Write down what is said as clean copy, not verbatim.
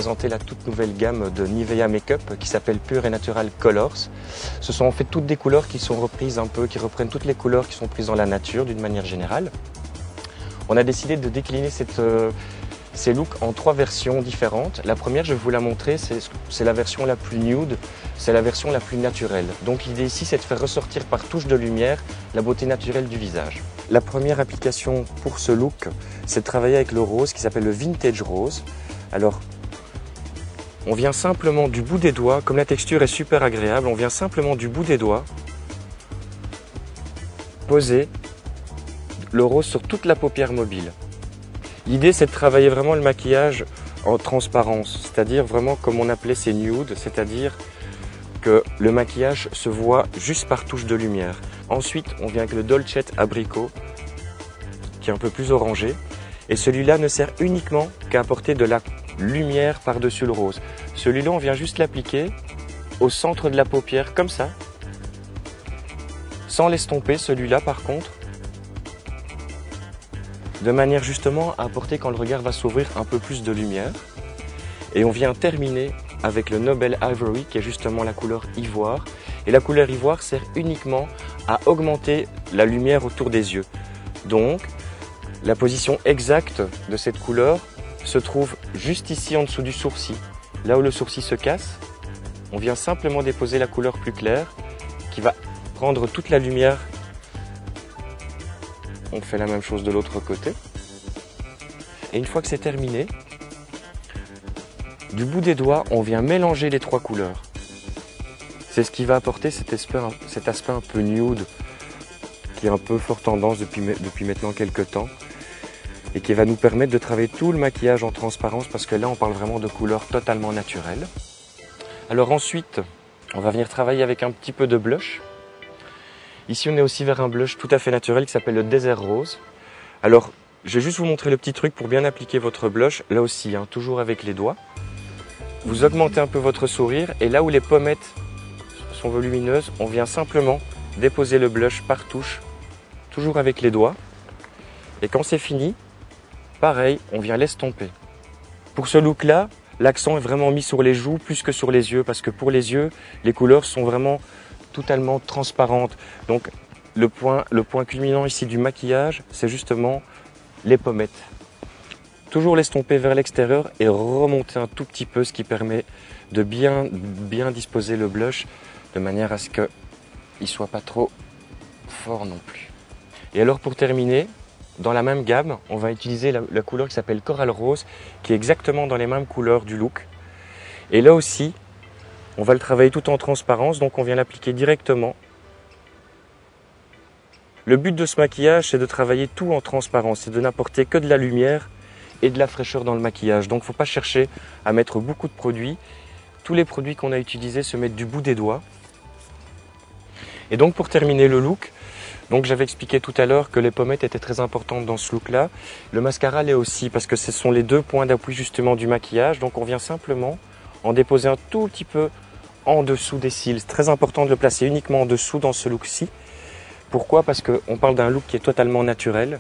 présenter la toute nouvelle gamme de Nivea Makeup qui s'appelle Pure et Natural Colors. Ce sont en fait toutes des couleurs qui sont reprises un peu, qui reprennent toutes les couleurs qui sont prises dans la nature d'une manière générale. On a décidé de décliner ces looks en 3 versions différentes. La première, je vais vous la montrer, c'est la version la plus nude, c'est la version la plus naturelle. Donc l'idée ici, c'est de faire ressortir par touche de lumière la beauté naturelle du visage. La première application pour ce look, c'est de travailler avec le rose qui s'appelle le Vintage Rose. Alors, on vient simplement du bout des doigts, comme la texture est super agréable, on vient simplement du bout des doigts poser le rose sur toute la paupière mobile. L'idée, c'est de travailler vraiment le maquillage en transparence, c'est-à-dire vraiment comme on appelait ces nudes, c'est-à-dire que le maquillage se voit juste par touche de lumière. Ensuite, on vient avec le Dolce Abricot, qui est un peu plus orangé. Et celui-là ne sert uniquement qu'à apporter de la lumière par-dessus le rose. Celui-là, on vient juste l'appliquer au centre de la paupière, comme ça. Sans l'estomper, celui-là par contre. De manière justement à apporter, quand le regard va s'ouvrir, un peu plus de lumière. Et on vient terminer avec le Noble Ivory, qui est justement la couleur ivoire. Et la couleur ivoire sert uniquement à augmenter la lumière autour des yeux. Donc, la position exacte de cette couleur se trouve juste ici en dessous du sourcil. Là où le sourcil se casse, on vient simplement déposer la couleur plus claire qui va prendre toute la lumière. On fait la même chose de l'autre côté. Et une fois que c'est terminé, du bout des doigts, on vient mélanger les 3 couleurs. C'est ce qui va apporter cet aspect un peu nude, qui est un peu fort tendance depuis maintenant quelques temps, et qui va nous permettre de travailler tout le maquillage en transparence, parce que là, on parle vraiment de couleurs totalement naturelles. Alors ensuite, on va venir travailler avec un petit peu de blush. Ici, on est aussi vers un blush tout à fait naturel qui s'appelle le Desert Rose. Alors, je vais juste vous montrer le petit truc pour bien appliquer votre blush. Là aussi, toujours avec les doigts. Vous augmentez un peu votre sourire et là où les pommettes sont volumineuses, on vient simplement déposer le blush par touche, toujours avec les doigts. Et quand c'est fini, pareil, on vient l'estomper. Pour ce look-là, l'accent est vraiment mis sur les joues plus que sur les yeux, parce que pour les yeux, les couleurs sont vraiment totalement transparentes. Donc le point culminant ici du maquillage, c'est justement les pommettes. Toujours l'estomper vers l'extérieur et remonter un tout petit peu, ce qui permet de bien disposer le blush de manière à ce qu'il ne soit pas trop fort non plus. Et alors pour terminer, dans la même gamme, on va utiliser la couleur qui s'appelle Coral Rose, qui est exactement dans les mêmes couleurs du look. Et là aussi, on va le travailler tout en transparence, donc on vient l'appliquer directement. Le but de ce maquillage, c'est de travailler tout en transparence, c'est de n'apporter que de la lumière et de la fraîcheur dans le maquillage. Donc il ne faut pas chercher à mettre beaucoup de produits. Tous les produits qu'on a utilisés se mettent du bout des doigts. Et donc pour terminer le look, j'avais expliqué tout à l'heure que les pommettes étaient très importantes dans ce look-là. Le mascara l'est aussi, parce que ce sont les 2 points d'appui justement du maquillage. Donc on vient simplement en déposer un tout petit peu en dessous des cils. C'est très important de le placer uniquement en dessous dans ce look-ci. Pourquoi? Parce qu'on parle d'un look qui est totalement naturel.